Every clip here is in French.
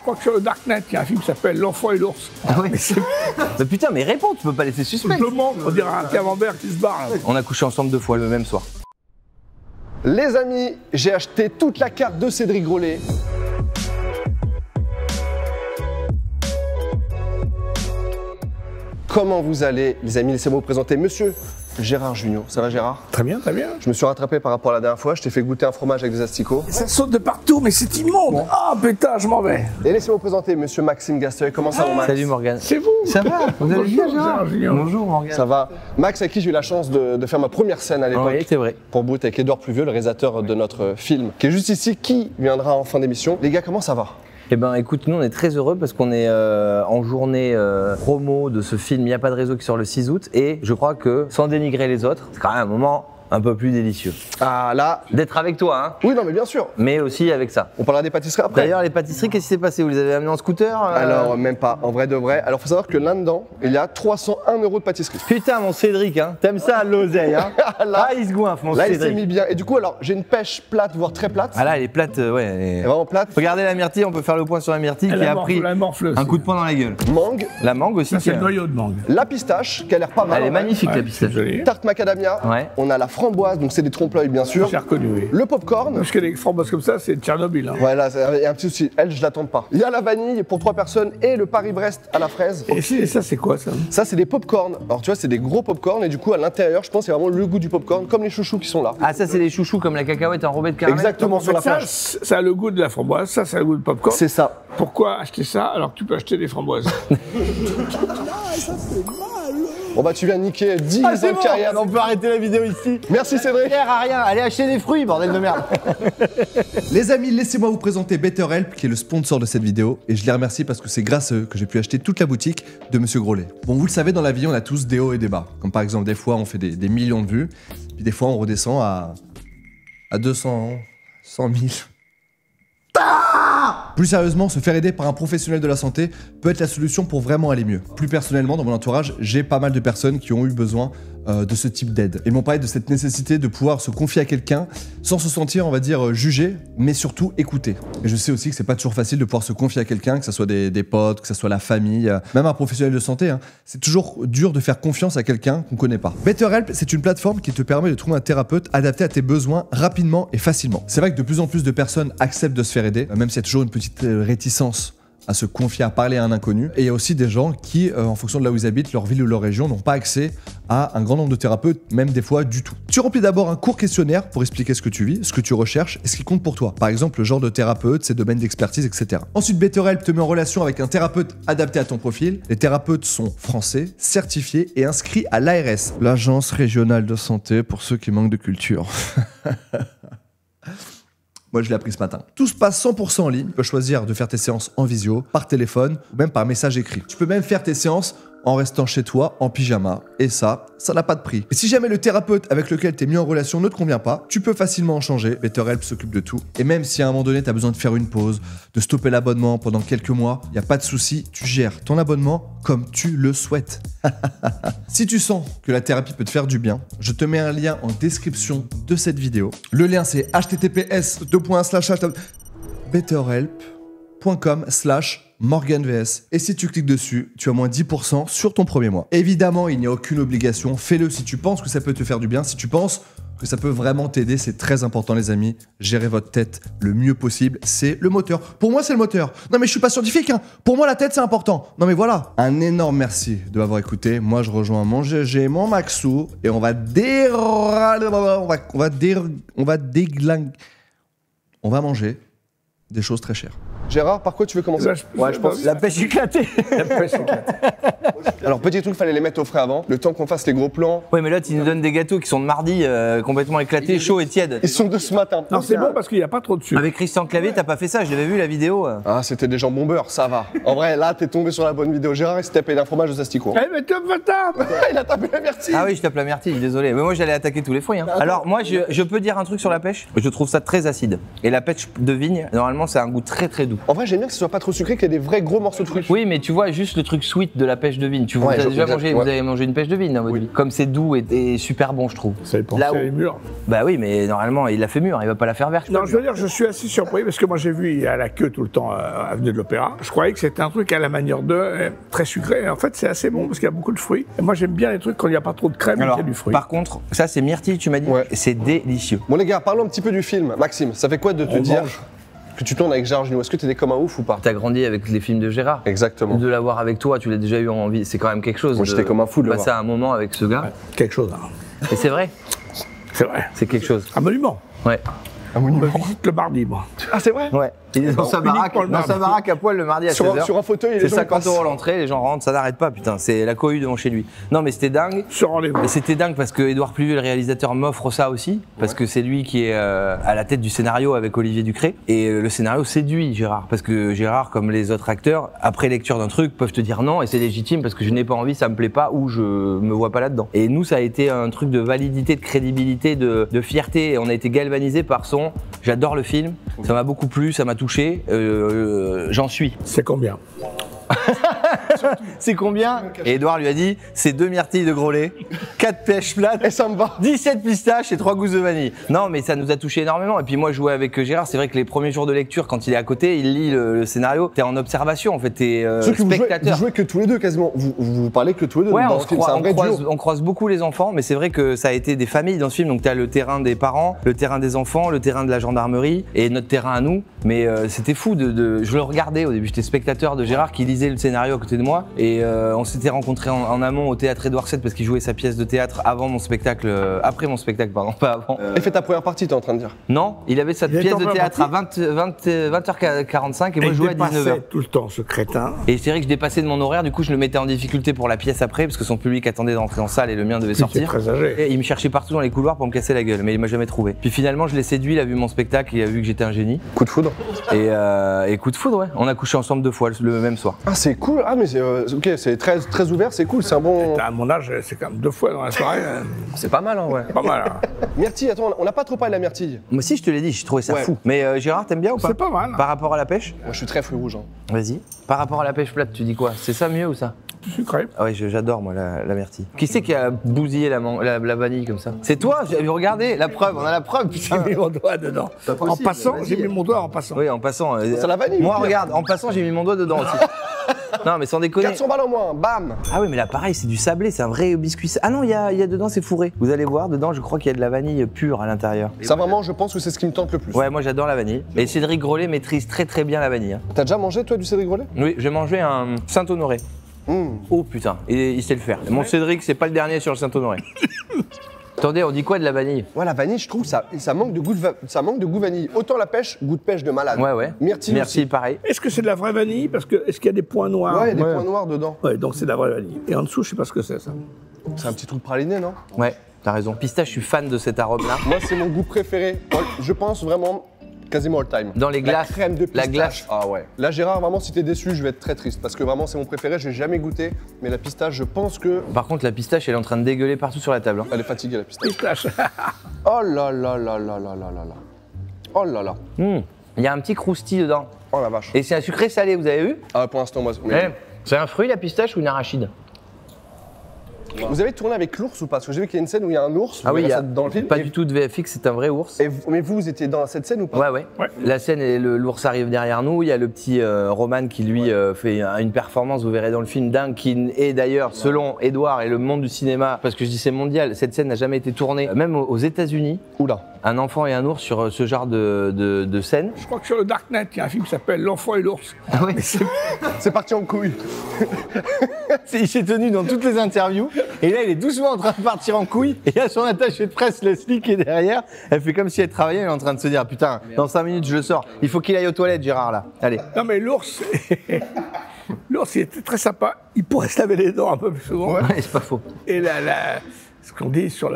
Je crois que sur le Darknet, il y a un film qui s'appelle L'enfant et l'ours. Ah ouais. Mais putain, mais réponds, tu peux pas laisser suspect. Je le manque, on dirait un camembert qui se barre. Là. On a couché ensemble 2 fois le même soir. Les amis, j'ai acheté toute la carte de Cédric Grolet. Comment vous allez, les amis? Laissez-moi vous présenter Monsieur Gérard Jugnot. Ça va, Gérard? Très bien, très bien. Je me suis rattrapé par rapport à la dernière fois. Je t'ai fait goûter un fromage avec des asticots. Ça saute de partout, mais c'est immonde. Ah putain, je m'en vais. Et laissez-moi vous présenter Monsieur Maxime Gasteuil. Comment ça va, Max? Salut Morgane. C'est vous. Ça va? Vous allez bien, Gérard? Bonjour, Morgane. Ça va. Max, avec qui j'ai eu la chance de faire ma première scène à l'époque. Oui, c'est vrai. Pour Brut avec Édouard Pluvieux, le réalisateur de notre film, qui est juste ici, qui viendra en fin d'émission. Les gars, comment ça va? Eh ben écoute, nous on est très heureux parce qu'on est en journée promo de ce film Il n'y a pas de réseau qui sort le 6 août et je crois que sans dénigrer les autres, c'est quand même un moment un peu plus délicieux. Ah là... D'être avec toi, hein, Oui, non, mais bien sûr. mais aussi avec ça. On parlera des pâtisseries après. D'ailleurs les pâtisseries, qu'est-ce qui s'est passé? Vous les avez amenées en scooter Alors, même pas, en vrai de vrai. Alors, faut savoir que là-dedans, il y a 301 € de pâtisserie. Putain mon Cédric, hein, t'aimes ça l'oseille, hein? Là, Ah il se goinfre mon là, il s'est Cédric. mis bien. Et du coup, alors, j'ai une pêche plate, voire très plate. Ah là elle est plate, ouais. Elle est vraiment plate. Regardez la myrtille, on peut faire le point sur la myrtille qui a pris la morfle un coup de poing dans la gueule. Mangue, La mangue aussi, Ça, c'est qui le noyau de mangue. la pistache, qui a l'air pas mal. elle est en vrai. magnifique la Ouais, pistache. c'est joli. Tarte macadamia. Ouais. On a la framboise, donc c'est des trompe-l'œil, bien sûr. J'ai reconnu, oui. Le popcorn. Parce que les framboises comme ça, c'est Tchernobyl. Hein. Voilà, il y a un petit souci. Elle, je l'attends pas. Il y a la vanille pour 3 personnes et le Paris-Brest à la fraise. Et ça, c'est quoi ça? Ça, c'est des popcorn. Alors, tu vois, c'est des gros popcorn et du coup, à l'intérieur, je pense qu'il y a vraiment le goût du popcorn, comme les chouchous qui sont là. Ah ça c'est les chouchous comme la cacahuète enrobée de caramel. Exactement, sur la ça, plage. ça a le goût de la framboise, ça a le goût de popcorn. C'est ça. Pourquoi acheter ça alors que tu peux acheter des framboises? Bon, bah, tu viens niquer 10 ans de carrière. on peut arrêter la vidéo ici. Merci, Cédric. Ça sert à rien, allez acheter des fruits, bordel de merde. Les amis, laissez-moi vous présenter BetterHelp, qui est le sponsor de cette vidéo, et je les remercie parce que c'est grâce à eux que j'ai pu acheter toute la boutique de Monsieur Grolet. Bon, vous le savez, dans la vie, on a tous des hauts et des bas. Comme par exemple, des fois, on fait des millions de vues, puis des fois, on redescend à 200, 100 000. Plus sérieusement, se faire aider par un professionnel de la santé peut être la solution pour vraiment aller mieux. Plus personnellement, dans mon entourage, j'ai pas mal de personnes qui ont eu besoin de ce type d'aide. Ils m'ont parlé de cette nécessité de pouvoir se confier à quelqu'un sans se sentir, on va dire, jugé, mais surtout écouté. Et je sais aussi que c'est pas toujours facile de pouvoir se confier à quelqu'un, que ce soit des potes, que ce soit la famille, même un professionnel de santé. Hein. C'est toujours dur de faire confiance à quelqu'un qu'on connaît pas. BetterHelp, c'est une plateforme qui te permet de trouver un thérapeute adapté à tes besoins rapidement et facilement. C'est vrai que de plus en plus de personnes acceptent de se faire aider, même s'il y a toujours une petite réticence à se confier, à parler à un inconnu. Et il y a aussi des gens qui, en fonction de là où ils habitent, leur ville ou leur région, n'ont pas accès à un grand nombre de thérapeutes, même des fois du tout. Tu remplis d'abord un court questionnaire pour expliquer ce que tu vis, ce que tu recherches et ce qui compte pour toi. Par exemple, le genre de thérapeute, ses domaines d'expertise, etc. Ensuite, BetterHelp te met en relation avec un thérapeute adapté à ton profil. Les thérapeutes sont français, certifiés et inscrits à l'ARS, l'Agence régionale de santé pour ceux qui manquent de culture. Moi, je l'ai appris ce matin. Tout se passe 100% en ligne. Tu peux choisir de faire tes séances en visio, par téléphone ou même par message écrit. Tu peux même faire tes séances en restant chez toi, en pyjama. Et ça n'a pas de prix. Et si jamais le thérapeute avec lequel tu es mis en relation ne te convient pas, tu peux facilement en changer. BetterHelp s'occupe de tout. Et même si à un moment donné, tu as besoin de faire une pause, de stopper l'abonnement pendant quelques mois, il n'y a pas de souci. Tu gères ton abonnement comme tu le souhaites. Si tu sens que la thérapie peut te faire du bien, je te mets un lien en description de cette vidéo. Le lien, c'est https://betterhelp.com/MorganVS. Et si tu cliques dessus, tu as moins 10% sur ton premier mois. Évidemment, il n'y a aucune obligation. Fais-le si tu penses que ça peut te faire du bien. Si tu penses que ça peut vraiment t'aider, c'est très important, les amis. Gérez votre tête le mieux possible. C'est le moteur. Pour moi, c'est le moteur. Non, mais je suis pas scientifique, hein. Pour moi, la tête, c'est important. Non, mais voilà. Un énorme merci de m'avoir écouté. Moi, je rejoins mon GG, mon Maxou, et on va manger des choses très chères. Gérard, par quoi tu veux commencer? Ouais, je pense. La pêche éclatée. La pêche éclate. Alors, petit truc, fallait les mettre au frais avant, le temps qu'on fasse les gros plans. Ouais mais là tu nous donnes des gâteaux qui sont de mardi, complètement éclatés, chauds et tièdes. Ils sont de ce matin. Non, c'est bon parce qu'il n'y a pas trop de sucre. Avec Christian Clavier, t'as pas fait ça, je l'avais vu la vidéo. Ah, c'était des jambons beurre, ça va. En vrai, là, t'es tombé sur la bonne vidéo. Gérard, il s'est tapé d'un fromage aux asticots. Eh, mais top, Il a tapé la myrtille. Ah oui, je tape la myrtille, désolé. Mais moi j'allais attaquer tous les fruits. Hein. Alors moi je peux dire un truc sur la pêche. Je trouve ça très acide. Et la pêche de vigne, normalement, c'est un goût très très doux. En vrai, j'aime bien que ce soit pas trop sucré, qu'il y ait des vrais gros morceaux de fruits. Oui, mais tu vois, juste le truc sweet de la pêche de vigne. Ouais, Vous avez déjà mangé, ouais. vous avez mangé une pêche de vigne dans votre vie. Comme c'est doux et super bon, je trouve. Ça dépend. Là où- C'est les murs. Bah oui, mais normalement, il l'a fait mûr, il va pas la faire verte. Non, je veux dire, je suis assez surpris parce que moi j'ai vu, il y a la queue tout le temps à Avenue de l'Opéra. Je croyais que c'était un truc à la manière de très sucré. En fait, c'est assez bon parce qu'il y a beaucoup de fruits. Et moi j'aime bien les trucs quand il n'y a pas trop de crème et qu'il y Alors, a du fruit. par contre, ça c'est myrtille, tu m'as dit. Ouais. C'est délicieux. Bon les gars, parlons un petit peu du film. Maxime, ça fait quoi de te On dire mange. que tu tournes avec Gérard Jugnot? Est-ce que t'étais comme un ouf ou pas? T'as grandi avec les films de Gérard. Exactement. De l'avoir avec toi, tu l'as déjà eu en vie. C'est quand même quelque chose. Moi, j'étais comme un fou de le passer un moment avec ce gars. Ouais, quelque chose. Hein. Et c'est vrai, C'est vrai. c'est quelque chose. Un monument. Ouais. Un Je monument. me visite le mardi, moi. Ah c'est vrai? Ouais. Il est dans sa uniquement baraque, le mardi. à poil le mardi à 16h. Sur un fauteuil, et C'est les gens 50 passent. € l'entrée, les gens rentrent, ça n'arrête pas, putain. C'est la cohue devant chez lui. Non, mais c'était dingue. Ce rendez-vous. Et c'était dingue parce que Édouard Pluvieux, le réalisateur, m'offre ça aussi. Parce que c'est lui qui est à la tête du scénario avec Olivier Ducré. Et le scénario séduit Gérard. Parce que Gérard, comme les autres acteurs, après lecture d'un truc, peuvent te dire non. Et c'est légitime parce que je n'ai pas envie, ça me plaît pas ou je me vois pas là-dedans. Et nous, ça a été un truc de validité, de crédibilité, de fierté. Et on a été galvanisés par son j'adore le film. Ça m'a beaucoup plu, ça m'a touché. J'en suis. C'est combien? C'est combien? Et Edouard lui a dit c'est 2 myrtilles de gros lait, 4 pêches plates, Et ça me va. 17 pistaches et 3 gousses de vanille. Non, mais ça nous a touché énormément. Et puis moi, jouer avec Gérard, c'est vrai que les premiers jours de lecture, quand il est à côté, il lit le scénario, t'es en observation en fait, t'es Ceux que vous spectateur. jouez que tous les deux quasiment. Vous parlez que tous les deux. Ouais, dans on, le se film. croise, C'est un on, vrai croise, duo. on croise beaucoup les enfants, mais c'est vrai que ça a été des familles dans ce film. Donc, tu as le terrain des parents, le terrain des enfants, le terrain de la gendarmerie et notre terrain à nous. Mais c'était fou je le regardais au début. J'étais spectateur de Gérard qui lisait le scénario à côté de moi. Et on s'était rencontrés en amont au théâtre Édouard VII parce qu'il jouait sa pièce de théâtre avant mon spectacle, après mon spectacle, pardon, pas avant. Et fais ta première partie, t'es en train de dire. Non, il avait sa Il était pièce en de première théâtre à 20h45 et moi je il jouais à dépassait 19h. tout le temps, ce crétin. Et c'est vrai que je dépassais de mon horaire, du coup je le mettais en difficulté pour la pièce après parce que son public attendait d'entrer en salle et le mien devait Il était sortir. très âgé. Et il me cherchait partout dans les couloirs pour me casser la gueule, mais il m'a jamais trouvé. Puis finalement je l'ai séduit, il a vu mon spectacle, il a vu que j'étais un génie. Coup de foudre. Et coup de foudre, ouais. On a couché ensemble 2 fois le même soir. Ah c'est cool. Ah mais c'est ok, c'est très ouvert, c'est cool, c'est un bon. À mon âge, c'est quand même 2 fois dans la soirée. Hein. C'est pas mal, hein, ouais. Pas mal. Hein. Myrtille, attends, on n'a pas trop parlé de la myrtille. Moi aussi je te l'ai dit, j'ai trouvé ça Ouais. fou. Mais Gérard, t'aimes bien ou pas? C'est pas mal. Par rapport à la pêche? Moi je suis très fruit rouge. Hein. Vas-y. Par rapport à la pêche plate, tu dis quoi? C'est ça mieux ou ça? Sucré. Ah ouais, j'adore moi la myrtille. Qui c'est qui a bousillé la vanille comme ça? C'est toi? Regardez, la preuve, on a la preuve, J'ai putain. mis mon doigt dedans. Pas En possible, passant, vas-y. j'ai mis mon doigt en passant. Oui, en passant. C'est la vanille, Moi, ou pire regarde, en passant, j'ai mis mon doigt dedans aussi. Non, mais sans déconner. 400 balles en moins, bam. Ah oui, mais là, pareil, c'est du sablé, c'est un vrai biscuit. Ah non, il y a dedans, c'est fourré. Vous allez voir, dedans, je crois qu'il y a de la vanille pure à l'intérieur. Ça vraiment, je pense que c'est ce qui me tente le plus. Ouais, moi j'adore la vanille. Et Cédric Grolet maîtrise très très bien la vanille. Hein. T'as déjà mangé toi du Cédric Grolet? Oui, j'ai mangé un Saint-Honoré. Oh putain, il sait le faire. Mon Cédric, c'est pas le dernier sur le Saint-Honoré. Attendez, on dit quoi de la vanille? Ouais, la vanille, je trouve ça manque de goût ça manque de goût vanille. Autant la pêche, goût de pêche de malade. Ouais, ouais. Myrtille Merci, aussi. pareil. Est-ce que c'est de la vraie vanille? Parce que est-ce qu'il y a des points noirs? Ouais, il y a des points noirs dedans. Ouais, donc c'est de la vraie vanille. Et en dessous, je sais pas ce que c'est ça. C'est un petit truc praliné, non? Ouais, t'as raison. Pistache, je suis fan de cet arôme-là. Moi, c'est mon goût préféré. Je pense vraiment quasiment all time. Dans les glaces. La crème de pistache. La glace. Ah ouais. Là, Gérard, vraiment, si t'es déçu, je vais être très triste parce que vraiment, c'est mon préféré. J'ai jamais goûté, mais la pistache, je pense que Par contre, la pistache, elle est en train de dégueuler partout sur la table. Hein. elle est fatiguée la pistache. Pistache. Oh là là là là là là là là. Oh là là. Il y a un petit croustis dedans. Oh la vache. Et c'est un sucré salé, vous avez vu? Ah, pour l'instant, moi. Eh, c'est un fruit la pistache ou une arachide? Vous avez tourné avec l'ours ou pas? Parce que j'ai vu qu'il y a une scène où il y a un ours. Ah vous oui, il y verrez a ça dans le film. pas Et- du tout de VFX, c'est un vrai ours. Mais vous étiez dans cette scène ou pas? Ouais, ouais, Ouais. La scène, et l'ours arrive derrière nous. Il y a le petit Roman qui, lui, fait une performance, vous verrez dans le film, dingue, qui est d'ailleurs, selon Edouard et le monde du cinéma, parce que je dis c'est mondial, cette scène n'a jamais été tournée, même aux États-Unis. Oula. Un enfant et un ours sur ce genre de scène. Je crois que sur le Darknet, il y a un film qui s'appelle L'enfant et l'ours. Ah oui, C'est parti en couille. il s'est tenu dans toutes les interviews, et là, il est doucement en train de partir en couille, et il y a son attaché de presse, Leslie, qui est derrière. Elle fait comme si elle travaillait, elle est en train de se dire, putain, dans 5 minutes, je le sors. Il faut qu'il aille aux toilettes, Gérard, là. Allez. Non mais l'ours, l'ours, il était très sympa. Il pourrait se laver les dents un peu plus souvent. Ouais, c'est pas faux. Et ce qu'on dit sur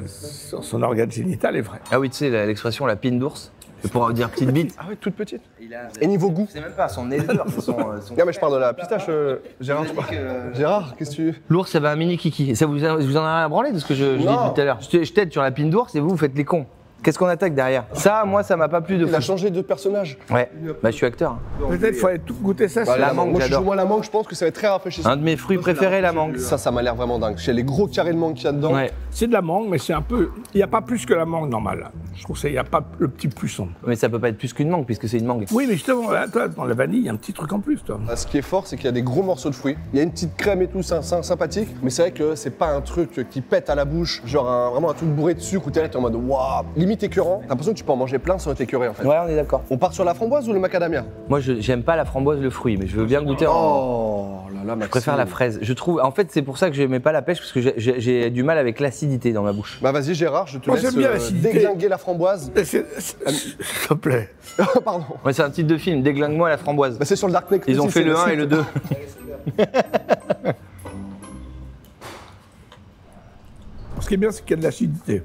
sur son organe génital est vrai. Ah oui, tu sais, l'expression la pine d'ours, c'est pour dire petite bite. Ah ouais, toute petite. Et niveau goût? C'est même pas son éleveur, c'est son. Non mais je parle de la pistache, Gérard. tu parles. Gérard, qu'est-ce que tu... L'ours, ça va un mini kiki. Ça vous en a rien à branler de ce que je dis Non. depuis tout à l'heure? Je t'aide sur la pine d'ours et vous faites les cons. Qu'est-ce qu'on attaque derrière? Ça, moi, ça m'a pas plu de Il a fou. changé de personnage. Ouais, bah je suis acteur. Peut-être qu'il fallait tout goûter ça. Bah, c'est- la mangue, moi, j'adore. moi, la mangue, je pense que ça va être très rafraîchissant. Un de mes fruits préférés, la mangue. Ça m'a l'air vraiment dingue. J'ai les gros carrés de mangue qu'il y a dedans. Ouais, C'est de la mangue, mais c'est un peu. Il n'y a pas plus que la mangue normale. Là. Je trouve qu'il n'y a pas le petit plus. mais ça peut pas être plus qu'une mangue puisque c'est une mangue. Oui, mais justement, là, toi, dans la vanille, il y a un petit truc en plus, toi. Ce qui est fort, c'est qu'il y a des gros morceaux de fruits. Il y a une petite crème et tout, sympathique. Mais c'est vrai que c'est pas un truc qui pète à la bouche, genre vraiment un truc bourré de sucre où t'es là, t'es en mode waouh, limite écœurant. T'as l'impression que tu peux en manger plein sans être écœuré en fait. Ouais, on est d'accord. On part sur la framboise ou le macadamia? Moi, j'aime pas la framboise, le fruit, mais je veux bien goûter en. Oh là là, Maxime. Je préfère la fraise. Je trouve, en fait, c'est pour ça que je n'aimais pas la pêche parce que j'ai du mal avec l'acidité dans ma bouche. Bah vas-y Gérard, je te Moi, laisse j'aime bien l'acidité. déglinguer la framboise. Mais s'il te plaît. Pardon. Ouais, c'est un titre de film. Déglingue-moi la framboise. Bah, c'est sur le Dark Knight. Ils ont aussi, fait c'est le 1 site. et le 2. Ce qui est bien, c'est qu'il y a de l'acidité.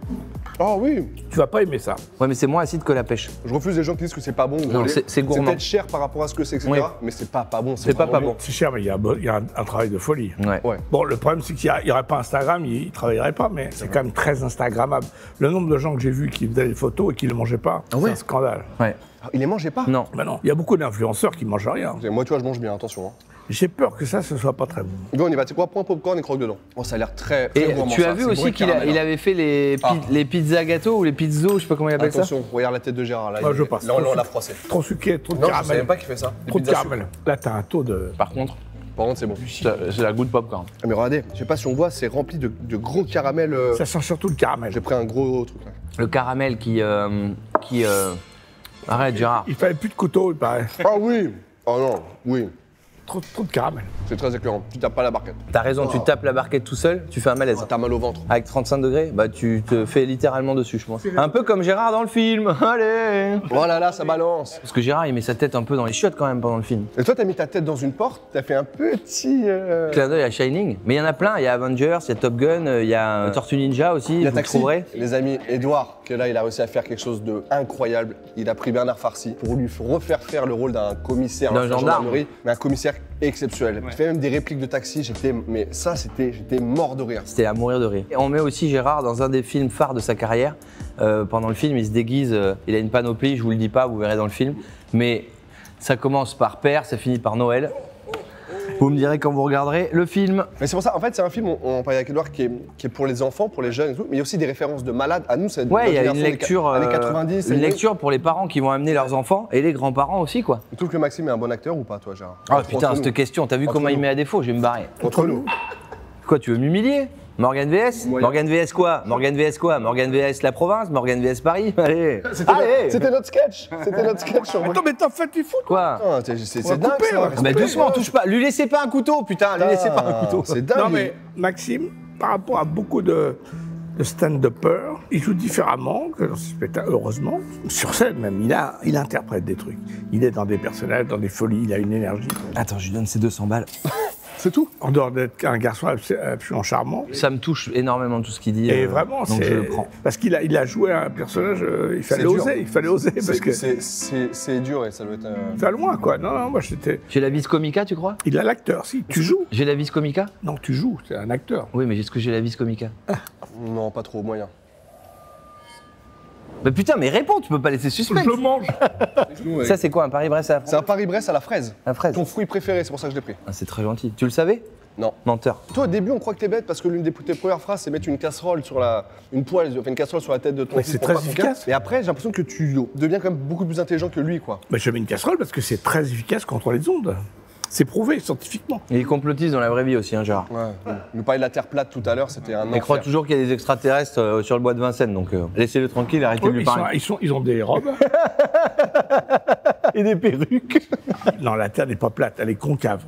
Oh oui. Tu vas pas aimer ça. Ouais, mais c'est moins acide que la pêche. Je refuse les gens qui disent que c'est pas bon. Non, Gros, c'est gourmand. C'est peut-être cher par rapport à ce que c'est, etc. Oui. Mais c'est pas bon. C'est pas vraiment bon. C'est cher, mais il y a un travail de folie. Ouais. Ouais. Bon, le problème, c'est qu'il n'y aurait pas Instagram, il ne travaillerait pas, mais c'est quand même très Instagrammable. Le nombre de gens que j'ai vus qui faisaient des photos et qui ne le mangeaient pas, c'est un scandale. Ouais. Il les mangeait pas? Non. Ben non, il y a beaucoup d'influenceurs qui ne mangent rien. Moi, tu vois, je mange bien, attention. Hein. J'ai peur que ça, ce soit pas très bon. Bon, on y va, tu sais quoi? Prends un popcorn et croque dedans. Oh, ça a l'air très Et gourmand, tu ça. as vu C'est aussi bourré de qu'il caramel, hein. avait fait les pizzas gâteaux ou les pizzos, je sais pas comment il appelle ça. Attention, regarde la tête de Gérard là. Moi, il- je passe. Là, on l'a froissé. Trop sucré, trop de Non, je savais caramel. pas qu'il fait ça. Les Trop de pizzas caramel. Là, t'as un taux de. Par contre, sucrées. Par contre, c'est bon. c'est la goutte popcorn. Ah, mais regardez, je sais pas si on voit, c'est rempli de gros caramel. Ça sent surtout le caramel. J'ai pris un gros truc là. Le caramel qui Arrête, Gérard. Il fallait plus de couteau, il paraît. Ah oui. Oh non, oui. Trop de caramel. C'est très écœurant. Tu tapes pas la barquette. T'as raison, tu tapes la barquette tout seul, tu fais un malaise. T'as mal au ventre. Avec 35 degrés, bah tu te fais littéralement dessus, je pense. Un peu comme Gérard dans le film. Allez. Oh là là, ça balance. Parce que Gérard, il met sa tête un peu dans les chiottes quand même pendant le film. Et toi, t'as mis ta tête dans une porte, t'as fait un petit. Clin d'œil à Shining. Mais il y en a plein. Il y a Avengers, il y a Top Gun, il y a Tortue Ninja aussi. Il y a vous Taxi. trouverez. Les amis, Edouard, que là, il a réussi à faire quelque chose d'incroyable. Il a pris Bernard Farcy pour lui refaire faire le rôle d'un commissaire, D'un dans la gendarme. gendarmerie, mais un commissaire exceptionnel. Il fait même des répliques de Taxi. Mais ça, j'étais mort de rire. C'était à mourir de rire. Et on met aussi Gérard dans un des films phares de sa carrière. Pendant le film, il se déguise, il a une panoplie, je vous le dis pas, vous verrez dans le film. Mais ça commence par Père, ça finit par Noël. Vous me direz quand vous regarderez le film. Mais c'est pour ça, en fait, c'est un film, on parlait avec Edouard, qui est pour les enfants, pour les jeunes et tout, mais il y a aussi des références de malades. À nous, c'est Ouais, il y a notre une lecture, années 90. une lecture pour les parents qui vont amener leurs enfants et les grands-parents aussi, quoi. Tu trouves que Maxime est un bon acteur ou pas, toi, Gérard? Ah Entre putain, nous. cette question, t'as vu Entre comment il nous. met à défaut? Je vais me barrer. Entre nous. Quoi, tu veux m'humilier? Morgan VS? Ouais. Morgan VS quoi? Morgan VS quoi? Morgan VS la province? Morgan VS Paris? Allez! Allez! C'était notre sketch. C'était notre sketch sur Attends, mais t'en fais du foot. Quoi? Putain, c'est va dingue couper, ça. on va Mais doucement, touche pas! Lui laissez pas un couteau, putain! Lui laissez pas un couteau! C'est dingue. Non, mais Maxime, par rapport à beaucoup de stand-uppers, il joue différemment que dans ses spectacles, heureusement. Sur scène même, il interprète des trucs. Il est dans des personnages, dans des folies, il a une énergie. Attends, je lui donne ses 200 balles. C'est tout. En dehors d'être un garçon absolument charmant. Ça me touche énormément tout ce qu'il dit. Et vraiment, donc c'est. je le prends. Parce qu'il a joué un personnage, il fallait C'est dur. oser, il fallait oser. Parce que C'est dur et ça doit être. ça va loin, quoi. Non, moi j'étais. J'ai la vis comica, tu crois? Il a l'acteur, si. Tu joues. J'ai la vis comica? Non, tu joues, c'est un acteur. Oui, mais est-ce que j'ai la vis comica? Non, pas trop moyen. Mais putain, mais réponds, tu peux pas laisser suspect. Je le mange. Ça, c'est quoi, un Paris-Brest à la C'est un Paris-Brest à la fraise. La fraise. Ton fruit préféré, c'est pour ça que je l'ai pris. Ah, c'est très gentil. Tu le savais? Non. Menteur. Toi, au début, on croit que t'es bête parce que l'une des tes premières phrases, c'est mettre une casserole sur une poêle, une casserole sur la tête de ton Mais fils c'est pour très pas qu'il efficace. casse. Et après, j'ai l'impression que tu deviens quand même beaucoup plus intelligent que lui, quoi. Mais je mets une casserole parce que c'est très efficace contre les ondes. C'est prouvé scientifiquement. Il est complotiste dans la vraie vie aussi, hein, Gérard. Ouais. Il nous parlait de la Terre plate tout à l'heure, c'était un Il croit enfer. toujours qu'il y a des extraterrestres sur le bois de Vincennes, donc laissez-le tranquille, arrêtez de lui parler. Ils ont des robes. Et des perruques. Non, la Terre n'est pas plate, elle est concave.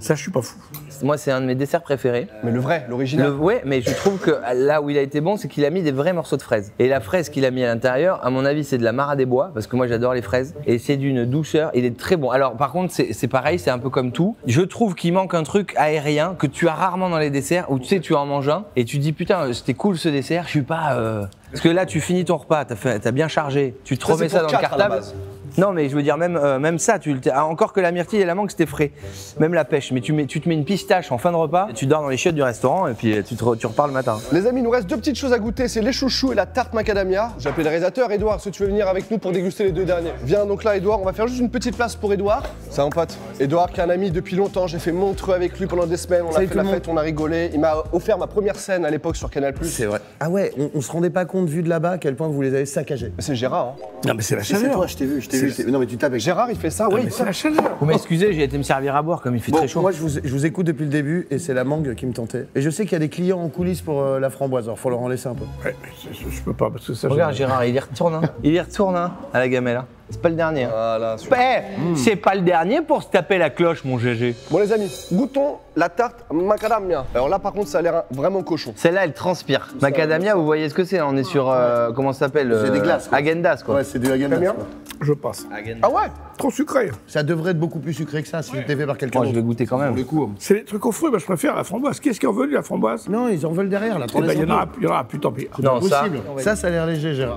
Ça, je suis pas fou. Moi, c'est un de mes desserts préférés. Mais le vrai, l'original. Ouais, mais je trouve que là où il a été bon, c'est qu'il a mis des vrais morceaux de fraises. Et la fraise qu'il a mis à l'intérieur, à mon avis, c'est de la Mara des Bois, parce que moi j'adore les fraises. Et c'est d'une douceur, il est très bon. Alors par contre, c'est pareil, c'est un peu comme tout. Je trouve qu'il manque un truc aérien que tu as rarement dans les desserts, où tu sais, tu en manges un, et tu dis putain, c'était cool ce dessert, je suis pas... Parce que là, tu finis ton repas, t'as bien chargé, tu te Ça, remets c'est ça pour dans le 4 à la cartable. base. Non, mais je veux dire, même ça, encore que la myrtille et la mangue, c'était frais. Même la pêche. Mais tu te mets une pistache en fin de repas, tu dors dans les chiottes du restaurant et puis tu repars le matin. Les amis, il nous reste 2 petites choses à goûter, c'est les chouchous et la tarte macadamia. J'ai appelé le réalisateur, Edouard, si tu veux venir avec nous pour déguster les 2 derniers. Viens donc là, Edouard, on va faire juste une petite place pour Edouard. C'est un pote. Edouard qui est un ami depuis longtemps, j'ai fait Montreux avec lui pendant des semaines, on a fait la fête, on a rigolé. Il m'a offert ma première scène à l'époque sur Canal+. C'est vrai. Ah ouais, on se rendait pas compte vu de là-bas à quel point vous les avez saccagés. C'est Gérard, hein. Non, mais c'est la C'est chaleur. toi, je t'ai vu. Non mais tu tapes avec Gérard, il fait ça, oui. Mais c'est la chaleur. Vous m'excusez, j'ai été me servir à boire comme il fait Bon, très chaud. moi je vous écoute depuis le début et c'est la mangue qui me tentait. Et je sais qu'il y a des clients en coulisses pour la framboise, alors faut leur en laisser un peu. Ouais, mais je peux pas parce que ça. Regarde Gérard, il y retourne. Il y retourne à la gamelle. Hein. C'est pas le dernier. Hein. Voilà, super. C'est pas le dernier pour se taper la cloche, mon GG. Bon les amis, goûtons la tarte macadamia. Alors là par contre ça a l'air vraiment cochon. Celle-là, elle transpire. Macadamia, vous voyez ce que c'est? On est sur, comment ça s'appelle? C'est des glaces, quoi. Agendas, quoi. Ouais, c'est du Häagen-Dazs, bien. quoi. Je passe. Ah ouais. Trop sucré. Ça devrait être beaucoup plus sucré que ça si c'était fait par quelqu'un Moi, je d'autre. vais goûter quand même. C'est les trucs aux fruits, bah, je préfère la framboise. Qu'est-ce qui en veut, lui, la framboise? Non, ils en veulent derrière là. Eh ben, il y en aura plus, tant pis. Non, ça, Possible. Ça a l'air léger, Gérard.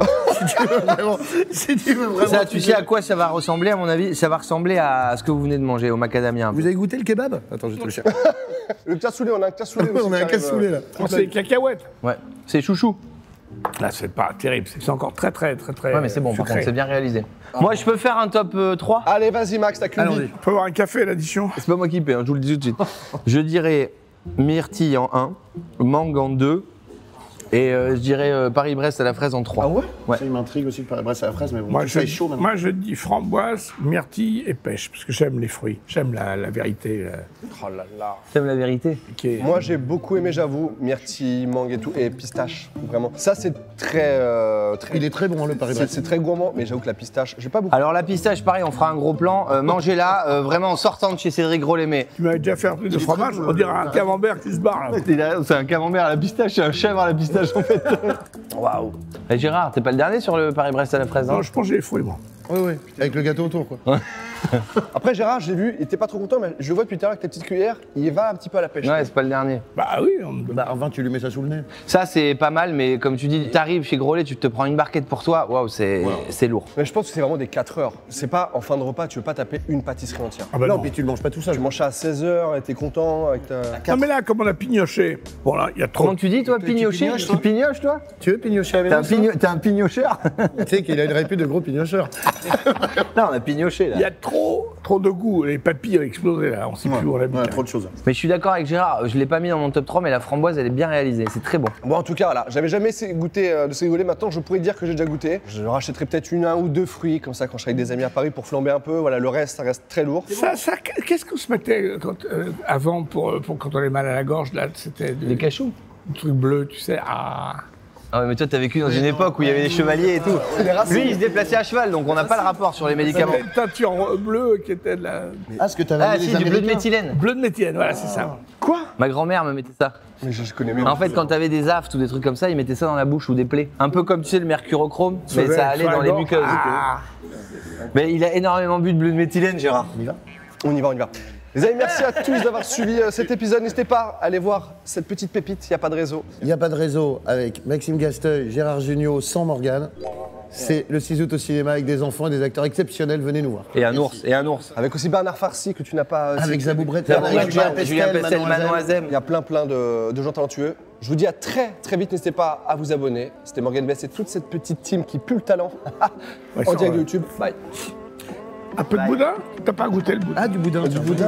Si tu veux vraiment. ça, tu sais à quoi ça va ressembler, à mon avis? Ça va ressembler à ce que vous venez de manger, au macadamia. Vous avez goûté le kebab? Attends, je vais te le chercher. Le cassoulet, on a un cassoulet aussi. On a un qui arrive, cassoulet là. Oh, c'est les cacahuètes. Ouais. C'est chouchou. Là, c'est pas terrible. C'est encore très. Ouais, mais c'est bon, par sucré. contre, c'est bien réalisé. Moi, je peux faire un top 3? Allez, vas-y Max, t'as qu'une vie. On peut avoir un café à l'addition. C'est pas moi qui paie, hein, je vous le dis tout de suite. Je dirais myrtille en 1, mangue en 2, et je dirais Paris-Brest à la fraise en 3. Ah ouais? Ouais. Ça, il m'intrigue aussi de Paris-Brest à la fraise, mais bon, Moi, tout ça est chaud maintenant. moi, je dis framboise, myrtille et pêche, parce que j'aime les fruits. J'aime la vérité. Oh là là. T'aimes la vérité? Qui est- Moi j'ai beaucoup aimé, j'avoue, myrtille, mangue et tout, et pistache, vraiment. Ça c'est très, Il est très bon, hein, le Paris-Brest. c'est très gourmand, mais j'avoue que la pistache, j'ai pas beaucoup. Alors la pistache, pareil, on fera un gros plan. Mangez-la, vraiment en sortant de chez Cédric Grolémé. Tu m'avais déjà fait un truc de fromage, on dirait un camembert qui se barre. Là. C'est un camembert à la pistache, c'est un chèvre à la pistache en fait. Waouh. Et Gérard, t'es pas le dernier sur le Paris-Brest à la fraise, Non, hein? je mange les fruits, moi. Oui, oui, avec le gâteau autour, quoi. Après Gérard, je l'ai vu, il était pas trop content, mais je le vois depuis tout à l'heure avec ta petite cuillère, il va un petit peu à la pêche. Ouais, c'est pas le dernier. Bah oui, Bah, enfin, tu lui mets ça sous le nez. Ça, c'est pas mal, mais comme tu dis, t'arrives chez Grolet, tu te prends une barquette pour toi. Waouh, c'est lourd. Mais je pense que c'est vraiment des 4 heures. C'est pas en fin de repas, tu veux pas taper une pâtisserie entière. Ah bah non, non. puis tu le manges pas tout seul. Tu manges ça à 16h et t'es content avec ta. Non, mais là, comme on a pignoché, bon là, il y a trop. Comment tu dis, toi, pignocher? pignoches, Tu toi pignoches, toi? Tu veux pignocher avec T'es un pignocheur? Tu sais qu'il a une répute de gros pignocheur. Non, on a pignoché, Il y là. a trop de goût. Les papilles ont explosé, là. On sait plus où on habite. Ouais, trop de choses. Mais je suis d'accord avec Gérard, je l'ai pas mis dans mon top 3, mais la framboise, elle est bien réalisée. C'est très bon. Bon, en tout cas, voilà, j'avais jamais goûté de ces rigolés. Maintenant, je pourrais dire que j'ai déjà goûté. Je rachèterai peut-être un ou deux fruits, comme ça, quand je serai avec des amis à Paris pour flamber un peu. Voilà, le reste, ça reste très lourd. Ça, qu'est-ce qu'on se mettait avant pour quand on avait mal à la gorge, là? C'était Des cachous? des trucs bleus, tu sais. Ah. Ah ouais, mais toi, t'as vécu dans une époque où il y avait des chevaliers et tout. Lui, il se déplaçait à cheval, donc on n'a pas le rapport sur les médicaments. Une teinture bleue qui était de la. Ah, ce que t'avais Ah si, du bleu de méthylène. Bleu de méthylène, voilà, c'est ça. Quoi? Ma grand-mère me mettait ça. Mais je connais même. En fait, quand t'avais des aftes ou des trucs comme ça, ils mettaient ça dans la bouche ou des plaies. Un peu comme, tu sais, le mercurochrome, mais ça allait dans les muqueuses. Ah. Mais il a énormément bu de bleu de méthylène, Gérard. On y va, on y va. Les amis, merci à tous d'avoir suivi cet épisode. N'hésitez pas à aller voir cette petite pépite, il n'y a pas de réseau. Il n'y a pas de réseau avec Maxime Gasteuil, Gérard Jugnot, sans Morgane. C'est le 6 août au cinéma avec des enfants et des acteurs exceptionnels. Venez nous voir. Et un ours, et un ours. Avec aussi Bernard Farcy que tu n'as pas. Avec Zabou Breton, Zabou avec Breton, Julien Pestel, Manon Azem. Il y a plein de gens talentueux. Je vous dis à très vite, n'hésitez pas à vous abonner. C'était Morgan Bess et toute cette petite team qui pue le talent en direct de YouTube. Bye. Un peu de boudin? T'as pas goûté le boudin? Ah, du boudin. Du boudin.